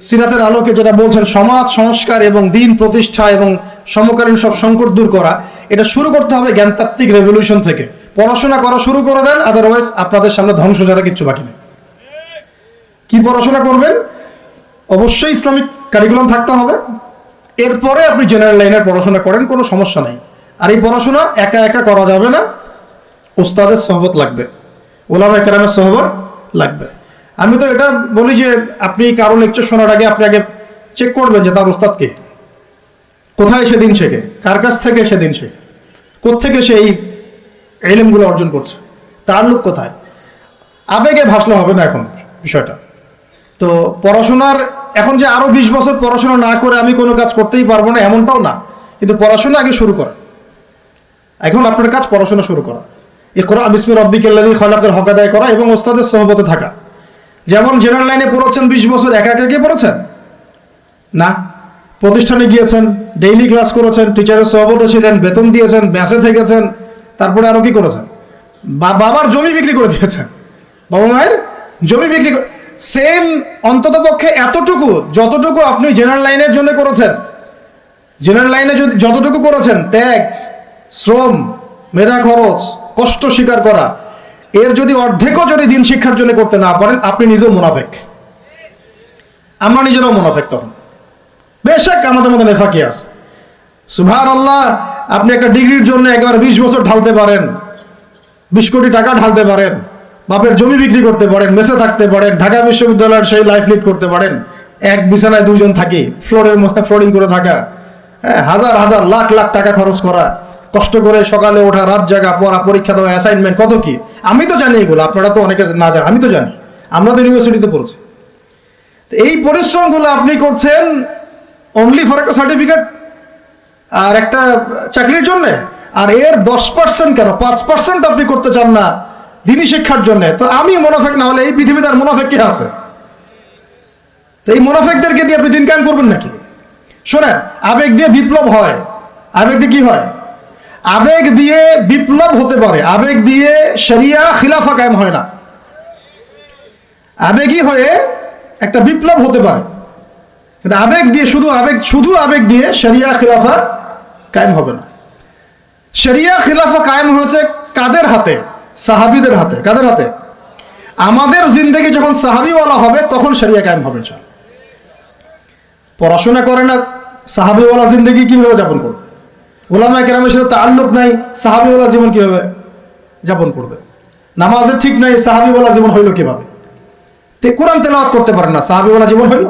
সিরাতের আলোকে যেটা বলছেন সমাজ সংস্কার এবং দিন প্রতিষ্ঠা এবং সমকালীন সব সংকট দূর করা, এটা শুরু করতে হবে জ্ঞানতাত্ত্বিক রেভলিউশন থেকে। পড়াশোনা করা শুরু করে দেন, আদারওয়াইজ আপনাদের সামনে ধ্বংস ছাড়া কিচ্ছু বাকি নেই। কি পড়াশোনা করবেন? অবশ্যই ইসলামিক কারিকুলাম থাকতে হবে, এরপরে আপনি জেনারেল লাইনের পড়াশোনা করেন, কোনো সমস্যা নাই। আর এই পড়াশোনা একা একা করা যাবে না, উস্তাদের সহবত লাগবে, ওলামা কেরামের সহবত লাগবে। আমি তো এটা বলি যে আপনি কারো লেকচার শোনার আগে আপনি আগে চেক করবেন যে তার ওস্তাদ কে, কোথায় সেদিন শেখে, কার কাছ থেকে সেদিন শেখে, কোত্থেকে সে এই ইলমগুলো অর্জন করছে, তার লোক কোথায়। আবেগে ভাসলে হবে না এখন বিষয়টা। তো পড়াশোনার এখন যে আরো 20 বছর পড়াশোনা না করে আমি কোনো কাজ করতেই পারবো না এমনটাও না, কিন্তু পড়াশোনা আগে শুরু করা। এখন আপনার কাজ পড়াশোনা শুরু করা, ইকরা বিসমি রাব্বিকাল্লাযী খালাকের হক আদায় করা এবং ওস্তাদের সহবতে থাকা। যেমন জেনারেল লাইনে পড়েছেন 20 বছর, একা একা গিয়ে পড়েছেন না, প্রতিষ্ঠানে গিয়েছেন, ডেইলি ক্লাস করেছেন, টিচারের সহবতে ছিলেন, বেতন দিয়েছেন, ব্যাসে থেকেছেন, তারপরে আরো কি করেছেন? বাবার জমি বিক্রি করে দিয়েছেন, বাবা মায়ের জমি বিক্রি করে। সেম অন্তত পক্ষে এতটুকু যতটুকু আপনি জেনারেল লাইনের জন্য করেছেন, জেনারেল লাইনে যতটুকু করেছেন, ত্যাগ, শ্রম, মেধা খরচ, কষ্ট স্বীকার করা, এর যদি অর্ধেকও যদি দিন শিক্ষার জন্য করতে না পারেন, আপনি নিজেও মুনাফেক। আমরা নিজেরাও মুনাফেক তখন। বেশক আমাদের মধ্যে নেফাকি আছে, সুবহানাল্লাহ। আপনি একটা ডিগ্রির জন্য একবার 20 বছর ঢালতে পারেন, 20 কোটি টাকা ঢালতে পারেন, বাপের জমি বিক্রি করতে পারেন, মেসে থাকতে পারেন, ঢাকা বিশ্ববিদ্যালয়ের সেই লাইফ লিড করতে পারেন, এক বিছানায় 2 জন থাকি, ফ্লোরের মধ্যে ফ্লোরিং করে থাকা, হাজার হাজার লাখ লাখ টাকা খরচ করা, কষ্ট করে সকালে ওঠা, রাত জাগা, পড়া, পরীক্ষা দেওয়া, অ্যাসাইনমেন্ট, কত কি। আমি তো জানি এগুলো, আপনারা তো অনেকে না জানেন, আমি তো জানি, আমরা তো ইউনিভার্সিটিতে পড়ছি। এই পরিশ্রমগুলো আপনি করছেন অনলি ফর একটা সার্টিফিকেট আর একটা চাকরির জন্য, আর এর 10% কেন 5% আপনি করতে চান না দিনী শিক্ষার জন্য। তো আমি মুনাফেক না হলে এই পৃথিবীতে আর মুনাফেক কে আছে? তো এই মুনাফেকদেরকে দিয়ে আপনি দিন কায়েম করবেন নাকি? শোনেন, আবেগ দিয়ে বিপ্লব হয়। আবেগ দিয়ে কি হয়? আবেগ দিয়ে বিপ্লব হতে পারে, আবেগ দিয়ে শরিয়া খিলাফা কায়েম হয় না। আবেগই হয়ে একটা বিপ্লব হতে পারে, কিন্তু আবেগ দিয়ে শুধু আবেগ দিয়ে শরিয়া খিলাফা কায়েম হবে না। শরিয়া খিলাফা কায়েম হয়েছে কাদের হাতে? সাহাবীদের হাতে। কাদের হাতে? আমাদের জিন্দেগি যখন সাহাবীওয়ালা হবে তখন শরিয়া কায়েম হবে। পড়াশোনা করে না, সাহাবীওয়ালা জিন্দেগি কিভাবে যাপন করবে? ওলামা কেরামের সাথে তাআল্লুক নাই, সাহাবীওয়ালা জীবন কিভাবে যাপন করবে? নামাজের ঠিক নাই, সাহাবীওয়ালা জীবন হইল কিভাবে? কোরআন তেলাওয়াত করতে পারেন না, সাহাবীওয়ালা জীবন হইল?